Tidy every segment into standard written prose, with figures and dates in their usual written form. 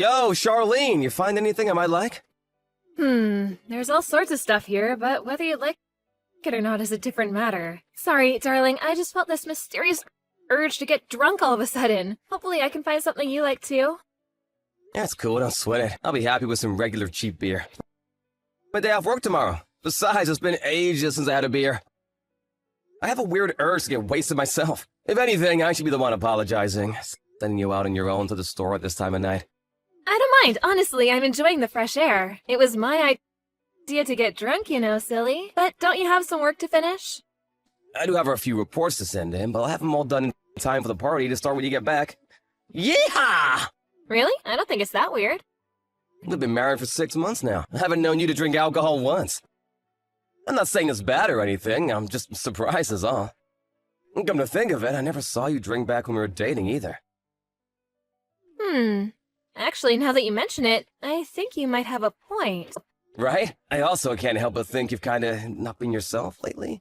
Yo, Charlene, you find anything I might like? There's all sorts of stuff here, but whether you like it or not is a different matter. Sorry, darling, I just felt this mysterious urge to get drunk all of a sudden. Hopefully I can find something you like too. That's cool, don't sweat it. I'll be happy with some regular cheap beer. My day off work tomorrow. Besides, it's been ages since I had a beer. I have a weird urge to get wasted myself. If anything, I should be the one apologizing. Sending you out on your own to the store at this time of night. I don't mind, honestly, I'm enjoying the fresh air. It was my idea to get drunk, you know, silly. But don't you have some work to finish? I do have a few reports to send in, but I'll have them all done in time for the party to start when you get back. Yeehaw! Really? I don't think it's that weird. We've been married for 6 months now. I haven't known you to drink alcohol once. I'm not saying it's bad or anything, I'm just surprised is all. Come to think of it, I never saw you drink back when we were dating either. Actually, now that you mention it, I think you might have a point. Right? I also can't help but think you've kinda not been yourself lately.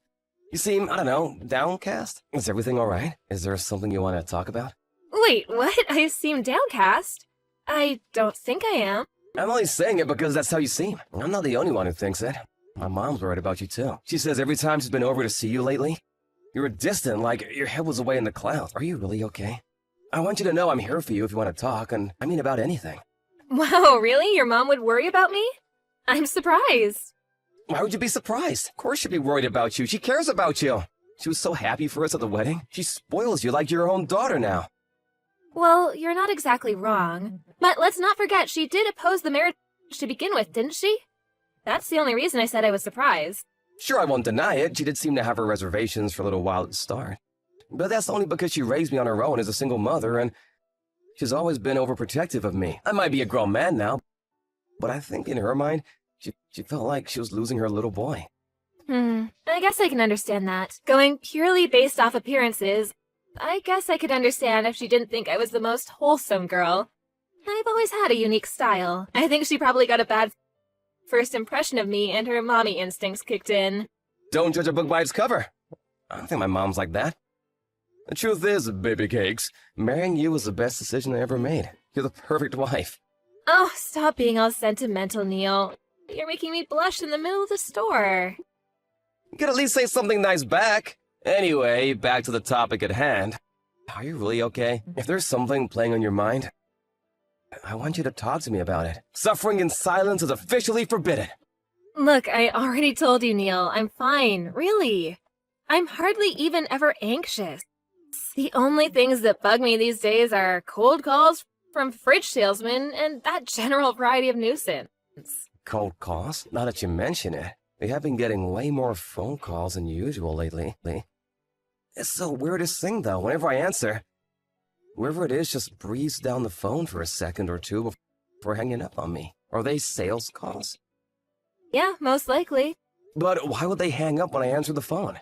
You seem, I don't know, downcast? Is everything alright? Is there something you want to talk about? Wait, what? I seem downcast? I don't think I am. I'm only saying it because that's how you seem. I'm not the only one who thinks it. My mom's worried about you too. She says every time she's been over to see you lately, you were distant, like your head was away in the clouds. Are you really okay? I want you to know I'm here for you if you want to talk, and I mean about anything. Wow, really? Your mom would worry about me? I'm surprised. Why would you be surprised? Of course she'd be worried about you. She cares about you. She was so happy for us at the wedding. She spoils you like your own daughter now. Well, you're not exactly wrong. But let's not forget she did oppose the marriage to begin with, didn't she? That's the only reason I said I was surprised. Sure, I won't deny it. She did seem to have her reservations for a little while at the start. But that's only because she raised me on her own as a single mother, and she's always been overprotective of me. I might be a grown man now, but I think in her mind, she felt like she was losing her little boy. I guess I can understand that. Going purely based off appearances, I guess I could understand if she didn't think I was the most wholesome girl. I've always had a unique style. I think she probably got a bad first impression of me and her mommy instincts kicked in. Don't judge a book by its cover. I don't think my mom's like that. The truth is, baby cakes, marrying you was the best decision I ever made. You're the perfect wife. Oh, stop being all sentimental, Neil. You're making me blush in the middle of the store. You could at least say something nice back. Anyway, back to the topic at hand. Are you really okay? If there's something playing on your mind, I want you to talk to me about it. Suffering in silence is officially forbidden. Look, I already told you, Neil. I'm fine, really. I'm hardly even ever anxious. The only things that bug me these days are cold calls from fridge salesmen and that general variety of nuisance. Cold calls? Now that you mention it, we have been getting way more phone calls than usual lately. It's the weirdest thing, though. Whenever I answer, whoever it is just breathes down the phone for a second or two before hanging up on me. Are they sales calls? Yeah, most likely. But why would they hang up when I answer the phone?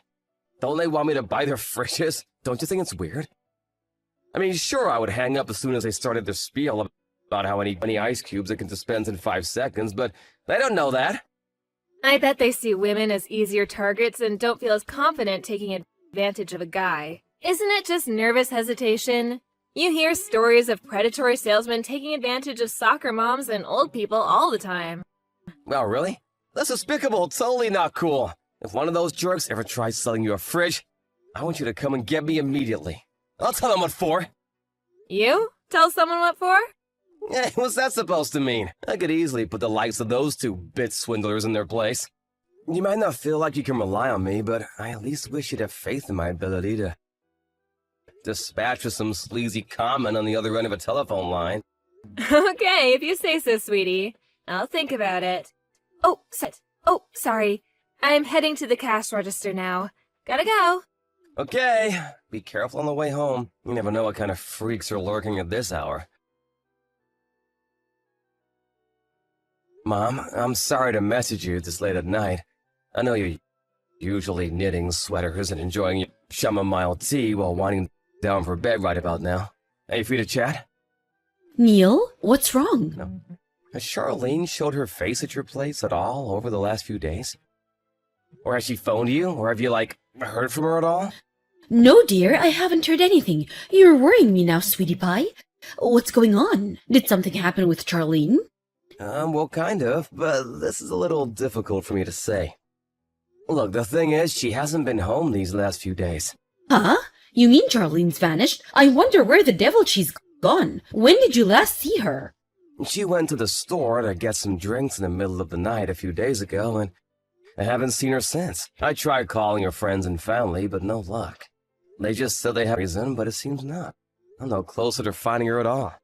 Don't they want me to buy their fridges? Don't you think it's weird? I mean, sure, I would hang up as soon as they started their spiel about how many ice cubes it can dispense in 5 seconds, but they don't know that. I bet they see women as easier targets and don't feel as confident taking advantage of a guy. Isn't it just nervous hesitation? You hear stories of predatory salesmen taking advantage of soccer moms and old people all the time. Oh, really? That's despicable, totally not cool. If one of those jerks ever tries selling you a fridge, I want you to come and get me immediately. I'll tell them what for. You? Tell someone what for? Hey, what's that supposed to mean? I could easily put the likes of those two bit swindlers in their place. You might not feel like you can rely on me, but I at least wish you'd have faith in my ability to dispatch with some sleazy comment on the other end of a telephone line. Okay, if you say so, sweetie. I'll think about it. Oh, sorry. I'm heading to the cash register now. Gotta go. Okay, be careful on the way home. You never know what kind of freaks are lurking at this hour. Mom, I'm sorry to message you this late at night. I know you're usually knitting sweaters and enjoying your chamomile tea while winding down for bed right about now. Are you free to chat? Neil, what's wrong? No. Has Charlene showed her face at your place at all over the last few days? Or has she phoned you? Or have you, heard from her at all? No, dear, I haven't heard anything. You're worrying me now, sweetie pie. What's going on? Did something happen with Charlene? Well, kind of, but this is a little difficult for me to say. Look, the thing is, she hasn't been home these last few days. Huh? You mean Charlene's vanished? I wonder where the devil she's gone. When did you last see her? She went to the store to get some drinks in the middle of the night a few days ago, and I haven't seen her since. I tried calling her friends and family, but no luck. They just said they have reason, but it seems not. I'm no closer to finding her at all.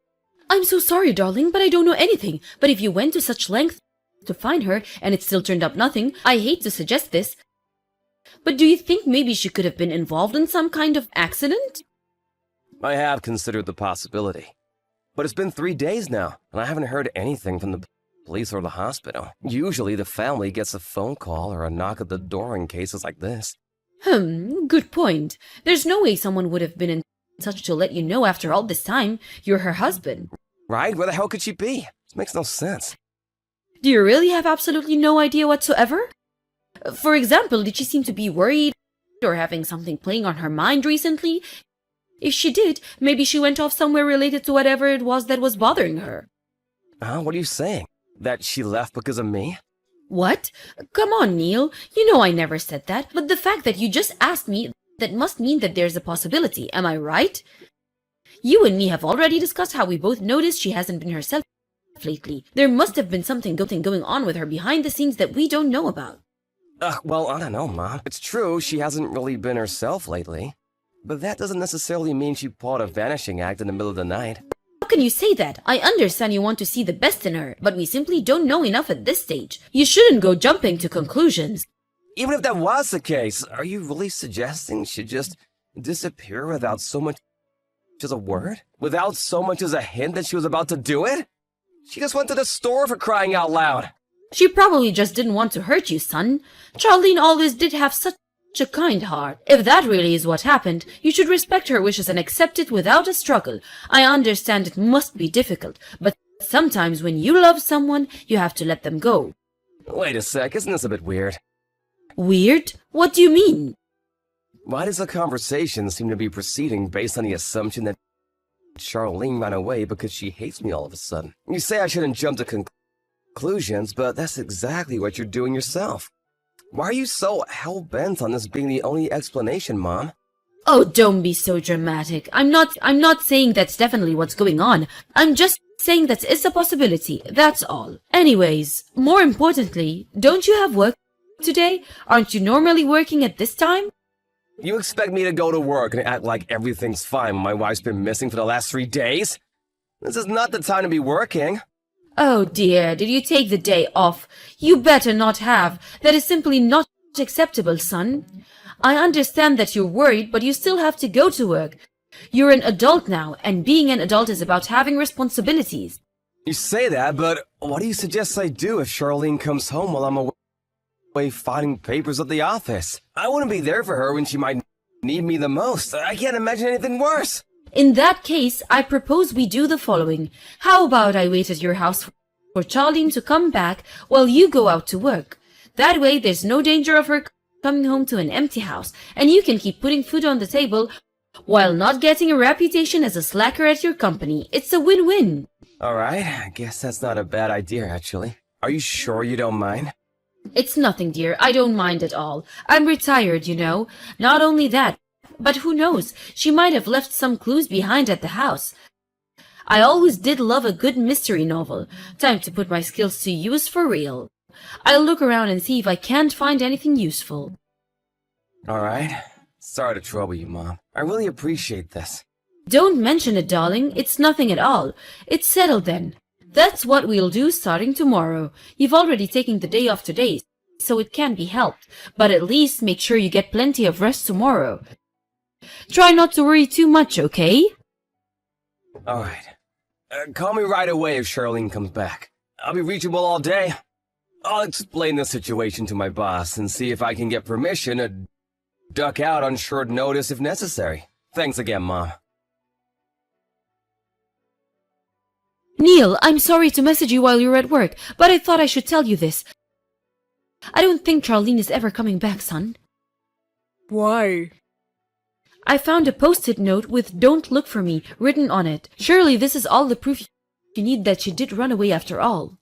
I'm so sorry, darling, but I don't know anything. But if you went to such lengths to find her, and it still turned up nothing, I hate to suggest this, but do you think maybe she could have been involved in some kind of accident? I have considered the possibility. But it's been 3 days now, and I haven't heard anything from the police or the hospital. Usually the family gets a phone call or a knock at the door in cases like this. Good point. There's no way someone would have been in touch to let you know after all this time you're her husband. Right? Where the hell could she be? This makes no sense. Do you really have absolutely no idea whatsoever? For example, did she seem to be worried or having something playing on her mind recently? If she did, maybe she went off somewhere related to whatever it was that was bothering her. What are you saying? That she left because of me? What? Come on, Neil. You know I never said that, but the fact that you just asked me, that must mean that there's a possibility, am I right? You and me have already discussed how we both noticed she hasn't been herself lately. There must have been something going on with her behind the scenes that we don't know about. Well, I don't know, Mom. It's true she hasn't really been herself lately. But that doesn't necessarily mean she pulled a vanishing act in the middle of the night. How can you say that? I understand you want to see the best in her, but we simply don't know enough at this stage. You shouldn't go jumping to conclusions. Even if that was the case, are you really suggesting she'd just disappear without so much as a word? Without so much as a hint that she was about to do it? She just went to the store, for crying out loud. She probably just didn't want to hurt you, son. Charlene always did have such a kind heart. If that really is what happened, you should respect her wishes and accept it without a struggle. I understand it must be difficult, but sometimes when you love someone, you have to let them go. Wait a sec, isn't this a bit weird? Weird? What do you mean? Why does the conversation seem to be proceeding based on the assumption that Charlene ran away because she hates me all of a sudden? You say I shouldn't jump to conclusions, but that's exactly what you're doing yourself. Why are you so hell-bent on this being the only explanation, Mom? Oh, don't be so dramatic. I'm not saying that's definitely what's going on. I'm just saying that it's a possibility, that's all. Anyways, more importantly, don't you have work today? Aren't you normally working at this time? You expect me to go to work and act like everything's fine when my wife's been missing for the last 3 days? This is not the time to be working. Oh dear, did you take the day off? You better not have. That is simply not acceptable, son. I understand that you're worried, but you still have to go to work. You're an adult now, and being an adult is about having responsibilities. You say that, but what do you suggest I do if Charlene comes home while I'm away filing papers at the office? I wouldn't be there for her when she might need me the most. I can't imagine anything worse. In that case, I propose we do the following. How about I wait at your house for Charlene to come back while you go out to work? That way, there's no danger of her coming home to an empty house, and you can keep putting food on the table while not getting a reputation as a slacker at your company. It's a win-win. All right, I guess that's not a bad idea, actually. Are you sure you don't mind? It's nothing, dear. I don't mind at all. I'm retired, you know. Not only that, but who knows? She might have left some clues behind at the house. I always did love a good mystery novel. Time to put my skills to use for real. I'll look around and see if I can't find anything useful. All right. Sorry to trouble you, Mom. I really appreciate this. Don't mention it, darling. It's nothing at all. It's settled then. That's what we'll do starting tomorrow. You've already taken the day off today, so it can't be helped. But at least make sure you get plenty of rest tomorrow. Try not to worry too much, okay? All right. Call me right away if Charlene comes back. I'll be reachable all day. I'll explain the situation to my boss and see if I can get permission to duck out on short notice if necessary. Thanks again, Mom. Neil, I'm sorry to message you while you're at work, but I thought I should tell you this. I don't think Charlene is ever coming back, son. Why? I found a post-it note with "Don't look for me" written on it. Surely this is all the proof you need that she did run away after all.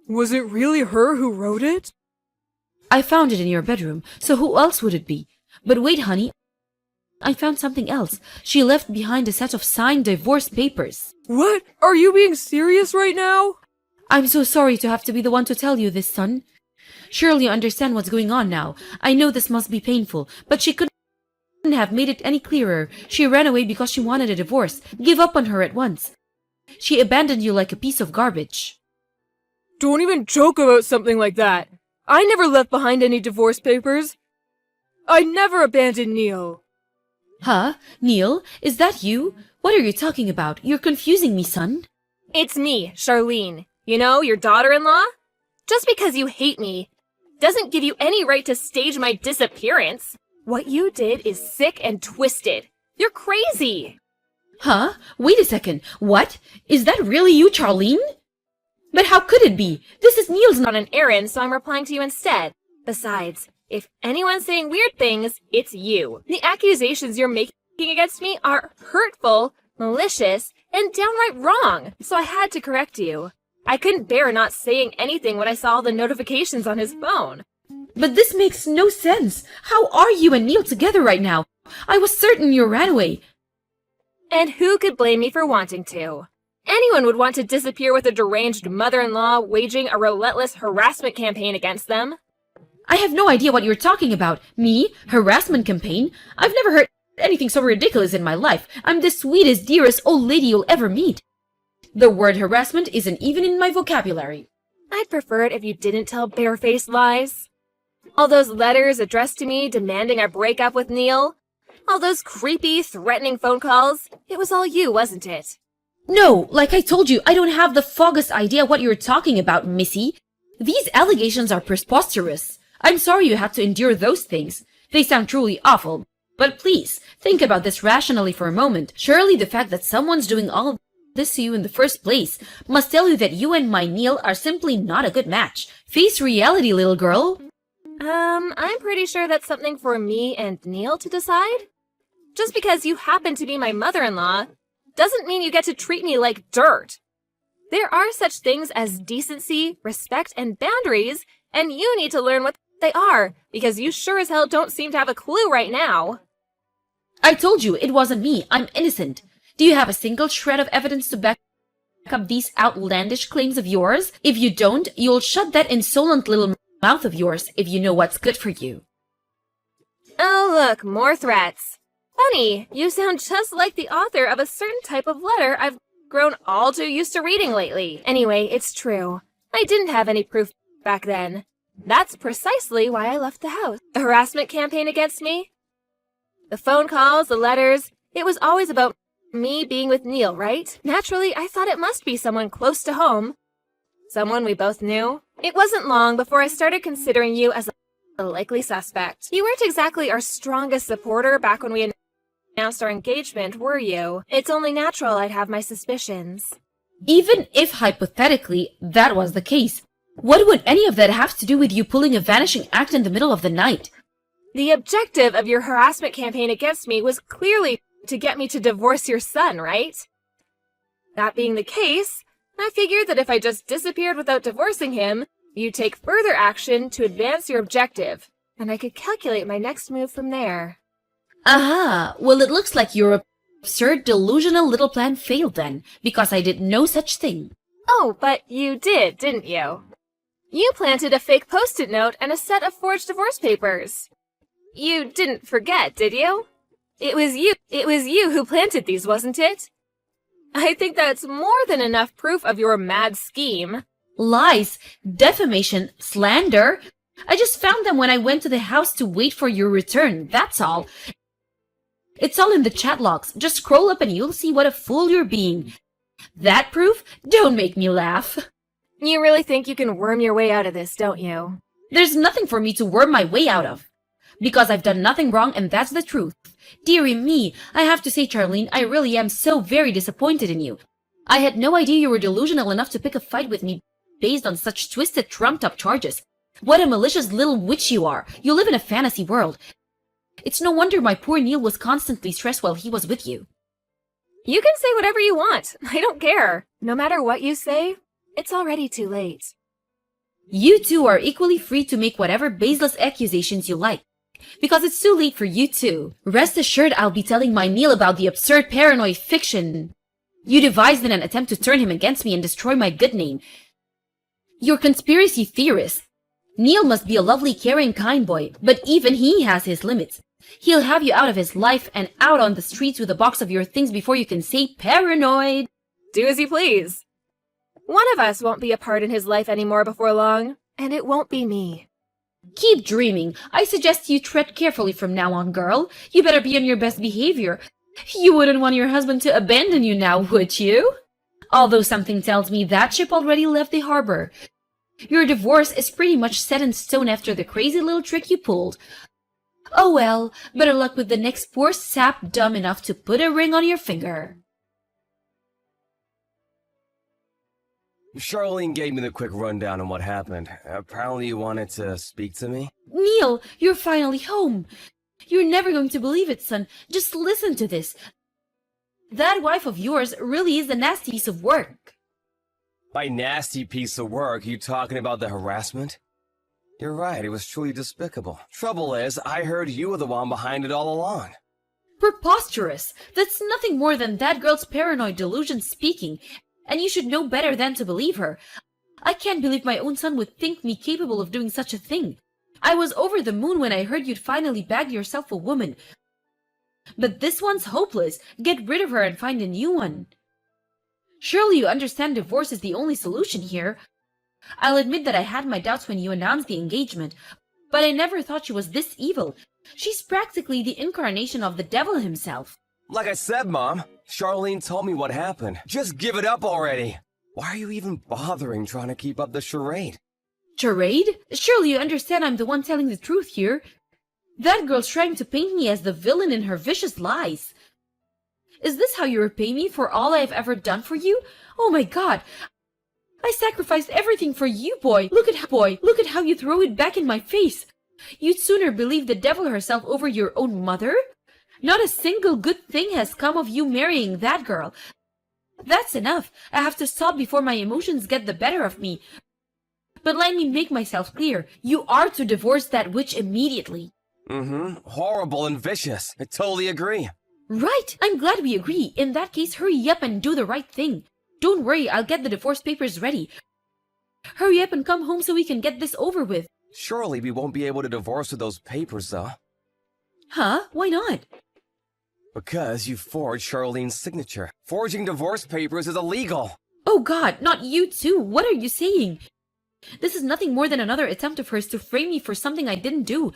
Was it really her who wrote it? I found it in your bedroom, so who else would it be? But wait, honey, I found something else. She left behind a set of signed divorce papers. What? Are you being serious right now? I'm so sorry to have to be the one to tell you this, son. Surely you understand what's going on now. I know this must be painful, but she couldn't have made it any clearer. She ran away because she wanted a divorce. Give up on her at once. She abandoned you like a piece of garbage. Don't even joke about something like that. I never left behind any divorce papers. I never abandoned Neil. Huh? Neil? Is that you? What are you talking about? You're confusing me, son. It's me, Charlene. You know, your daughter-in-law? Just because you hate me doesn't give you any right to stage my disappearance. What you did is sick and twisted. You're crazy. Huh? Wait a second. What? Is that really you, Charlene? But how could it be? This is Neil's On an errand, so I'm replying to you instead. Besides, if anyone's saying weird things, it's you. The accusations you're making against me are hurtful, malicious, and downright wrong, so I had to correct you. I couldn't bear not saying anything when I saw the notifications on his phone. But this makes no sense. How are you and Neil together right now? I was certain you ran away. And who could blame me for wanting to? Anyone would want to disappear with a deranged mother-in-law waging a relentless harassment campaign against them. I have no idea what you're talking about. Me? Harassment campaign? I've never heard anything so ridiculous in my life. I'm the sweetest, dearest old lady you'll ever meet. The word harassment isn't even in my vocabulary. I'd prefer it if you didn't tell barefaced lies. All those letters addressed to me demanding I break up with Neil. All those creepy, threatening phone calls. It was all you, wasn't it? No, like I told you, I don't have the foggiest idea what you're talking about, Missy. These allegations are preposterous. I'm sorry you had to endure those things. They sound truly awful. But please, think about this rationally for a moment. Surely the fact that someone's doing all of this to you in the first place must tell you that you and my Neil are simply not a good match. Face reality, little girl. I'm pretty sure that's something for me and Neil to decide. Just because you happen to be my mother-in-law doesn't mean you get to treat me like dirt. There are such things as decency, respect, and boundaries, and you need to learn what they are, because you sure as hell don't seem to have a clue right now. I told you it wasn't me. I'm innocent. Do you have a single shred of evidence to back up these outlandish claims of yours? If you don't, you'll shut that insolent little mouth of yours if you know what's good for you. Oh, look, more threats. Funny, you sound just like the author of a certain type of letter I've grown all too used to reading lately. Anyway, it's true. I didn't have any proof back then. That's precisely why I left the house. A harassment campaign against me? The phone calls, the letters, it was always about me being with Neil, right? Naturally, I thought it must be someone close to home. Someone we both knew. It wasn't long before I started considering you as a likely suspect. You weren't exactly our strongest supporter back when we announced our engagement, were you? It's only natural I'd have my suspicions. Even if hypothetically that was the case, what would any of that have to do with you pulling a vanishing act in the middle of the night? The objective of your harassment campaign against me was clearly to get me to divorce your son, right? That being the case, I figured that if I just disappeared without divorcing him, you'd take further action to advance your objective, and I could calculate my next move from there. Aha! Well, it looks like your absurd, delusional little plan failed then, because I did no such thing. Oh, but you did, didn't you? You planted a fake post-it note and a set of forged divorce papers. You didn't forget, did you? It was you who planted these, wasn't it? I think that's more than enough proof of your mad scheme. Lies, defamation, slander. I just found them when I went to the house to wait for your return, that's all. It's all in the chat logs. Just scroll up and you'll see what a fool you're being. That proof? Don't make me laugh. You really think you can worm your way out of this, don't you? There's nothing for me to worm my way out of. Because I've done nothing wrong and that's the truth. Dearie me, I have to say, Charlene, I really am so very disappointed in you. I had no idea you were delusional enough to pick a fight with me based on such twisted, trumped-up charges. What a malicious little witch you are. You live in a fantasy world. It's no wonder my poor Neil was constantly stressed while he was with you. You can say whatever you want. I don't care. No matter what you say, it's already too late. You two are equally free to make whatever baseless accusations you like, because it's too late for you too. Rest assured I'll be telling my Neil about the absurd paranoid fiction you devised in an attempt to turn him against me and destroy my good name. You're conspiracy theorists. Neil must be a lovely, caring, kind boy, but even he has his limits. He'll have you out of his life and out on the streets with a box of your things before you can say paranoid. Do as you please. One of us won't be a part in his life anymore before long, and it won't be me. Keep dreaming. I suggest you tread carefully from now on, girl. You better be on your best behavior. You wouldn't want your husband to abandon you now, would you? Although something tells me that ship already left the harbor. Your divorce is pretty much set in stone after the crazy little trick you pulled. Oh well, better luck with the next poor sap dumb enough to put a ring on your finger. Charlene gave me the quick rundown on what happened. Apparently you wanted to speak to me? Neil, you're finally home. You're never going to believe it, son. Just listen to this. That wife of yours really is a nasty piece of work. By nasty piece of work, you talking about the harassment? You're right, it was truly despicable. Trouble is, I heard you were the one behind it all along. Preposterous! That's nothing more than that girl's paranoid delusion speaking, and you should know better than to believe her. I can't believe my own son would think me capable of doing such a thing. I was over the moon when I heard you'd finally bagged yourself a woman. But this one's hopeless. Get rid of her and find a new one. Surely you understand divorce is the only solution here. I'll admit that I had my doubts when you announced the engagement, but I never thought she was this evil. She's practically the incarnation of the devil himself. Like I said, Mom, Charlene told me what happened. Just give it up already. Why are you even bothering trying to keep up the charade? Charade? Surely you understand I'm the one telling the truth here. That girl's trying to paint me as the villain in her vicious lies. Is this how you repay me for all I've ever done for you? Oh my God! I sacrificed everything for you, boy! Look at how you throw it back in my face! You'd sooner believe the devil herself over your own mother? Not a single good thing has come of you marrying that girl. That's enough. I have to stop before my emotions get the better of me. But let me make myself clear. You are to divorce that witch immediately. Horrible and vicious. I totally agree. Right. I'm glad we agree. In that case, hurry up and do the right thing. Don't worry, I'll get the divorce papers ready. Hurry up and come home so we can get this over with. Surely we won't be able to divorce with those papers, though. Huh? Why not? Because you forged Charlene's signature. Forging divorce papers is illegal. Oh God, not you too. What are you saying? This is nothing more than another attempt of hers to frame me for something I didn't do.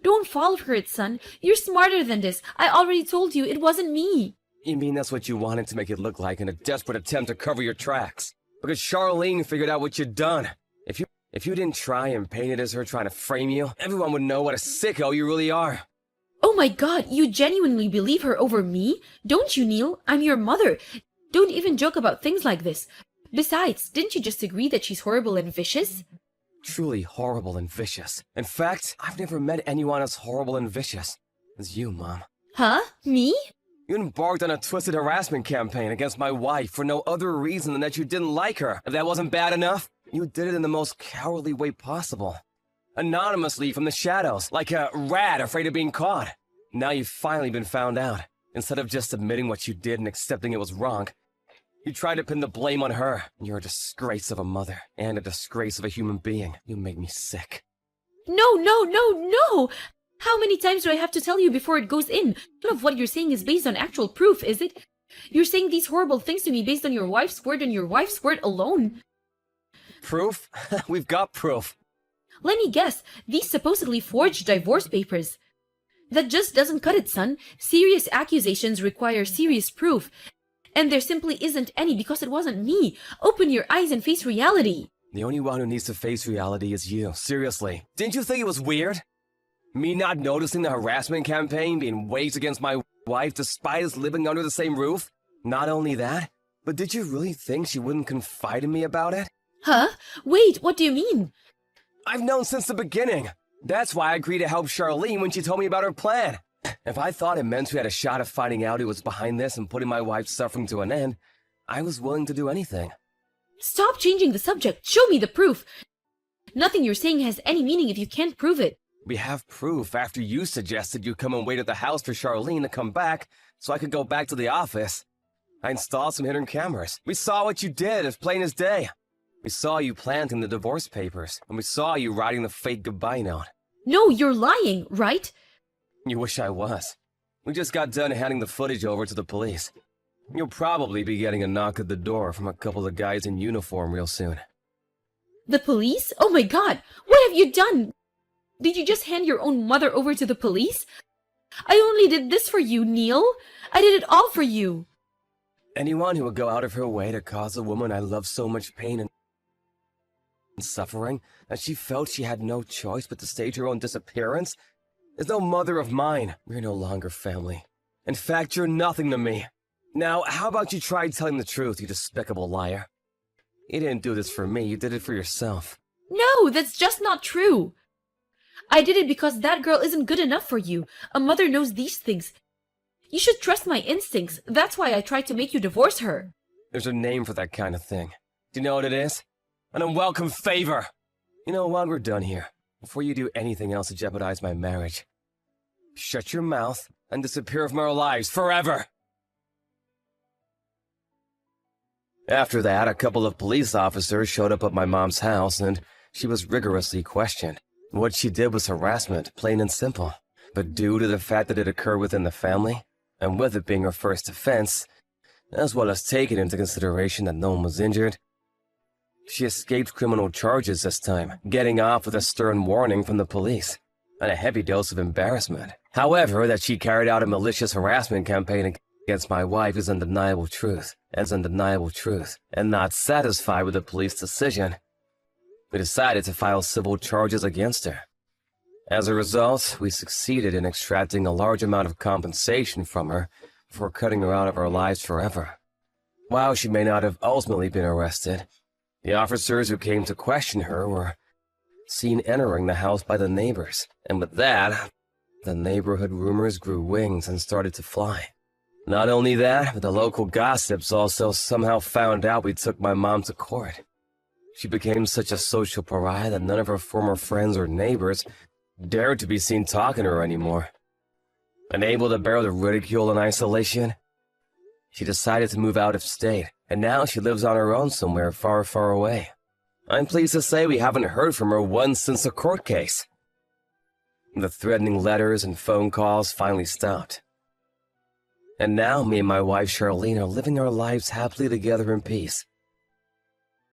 Don't fall for it, son. You're smarter than this. I already told you it wasn't me. You mean that's what you wanted to make it look like in a desperate attempt to cover your tracks? Because Charlene figured out what you'd done. If you didn't try and paint it as her trying to frame you, everyone would know what a sicko you really are. Oh my God, you genuinely believe her over me? Don't you, Neil? I'm your mother. Don't even joke about things like this. Besides, didn't you just agree that she's horrible and vicious? Truly horrible and vicious. In fact, I've never met anyone as horrible and vicious as you, Mom. Huh? Me? You embarked on a twisted harassment campaign against my wife for no other reason than that you didn't like her. If that wasn't bad enough, you did it in the most cowardly way possible. Anonymously from the shadows, like a rat afraid of being caught. Now you've finally been found out. Instead of just admitting what you did and accepting it was wrong, you tried to pin the blame on her. You're a disgrace of a mother, and a disgrace of a human being. You make me sick. No, no, no, no! How many times do I have to tell you before it goes in? None of what you're saying is based on actual proof, is it? You're saying these horrible things to me based on your wife's word and your wife's word alone. Proof? We've got proof. Let me guess, these supposedly forged divorce papers. That just doesn't cut it, son. Serious accusations require serious proof. And there simply isn't any because it wasn't me. Open your eyes and face reality. The only one who needs to face reality is you. Seriously. Didn't you think it was weird? Me not noticing the harassment campaign being waged against my wife despite us living under the same roof? Not only that, but did you really think she wouldn't confide in me about it? Huh? Wait, what do you mean? I've known since the beginning. That's why I agreed to help Charlene when she told me about her plan. If I thought it meant we had a shot of finding out who was behind this and putting my wife's suffering to an end, I was willing to do anything. Stop changing the subject. Show me the proof. Nothing you're saying has any meaning if you can't prove it. We have proof after you suggested you come and wait at the house for Charlene to come back so I could go back to the office. I installed some hidden cameras. We saw what you did as plain as day. We saw you planting the divorce papers, and we saw you writing the fake goodbye note. No, you're lying, right? You wish I was. We just got done handing the footage over to the police. You'll probably be getting a knock at the door from a couple of guys in uniform real soon. The police? Oh my god! What have you done? Did you just hand your own mother over to the police? I only did this for you, Neil. I did it all for you. Anyone who would go out of her way to cause a woman I love so much pain and suffering that she felt she had no choice but to stage her own disappearance is no mother of mine. We're no longer family. In fact, you're nothing to me. Now, how about you try telling the truth, you despicable liar? You didn't do this for me, you did it for yourself. No, that's just not true. I did it because that girl isn't good enough for you. A mother knows these things. You should trust my instincts. That's why I tried to make you divorce her. There's a name for that kind of thing. Do you know what it is? An unwelcome favor. You know what, we're done here. Before you do anything else to jeopardize my marriage, shut your mouth and disappear from our lives forever. After that, a couple of police officers showed up at my mom's house and she was rigorously questioned. What she did was harassment, plain and simple. But due to the fact that it occurred within the family, and with it being her first offense, as well as taking into consideration that no one was injured, she escaped criminal charges this time, getting off with a stern warning from the police, and a heavy dose of embarrassment. However, that she carried out a malicious harassment campaign against my wife is undeniable truth, and not satisfied with the police decision, we decided to file civil charges against her. As a result, we succeeded in extracting a large amount of compensation from her before cutting her out of our lives forever. While she may not have ultimately been arrested, the officers who came to question her were seen entering the house by the neighbors, and with that, the neighborhood rumors grew wings and started to fly. Not only that, but the local gossips also somehow found out we took my mom to court. She became such a social pariah that none of her former friends or neighbors dared to be seen talking to her anymore. Unable to bear the ridicule and isolation, she decided to move out of state, and now she lives on her own somewhere far, far away. I'm pleased to say we haven't heard from her once since the court case. The threatening letters and phone calls finally stopped. And now me and my wife Charlene are living our lives happily together in peace.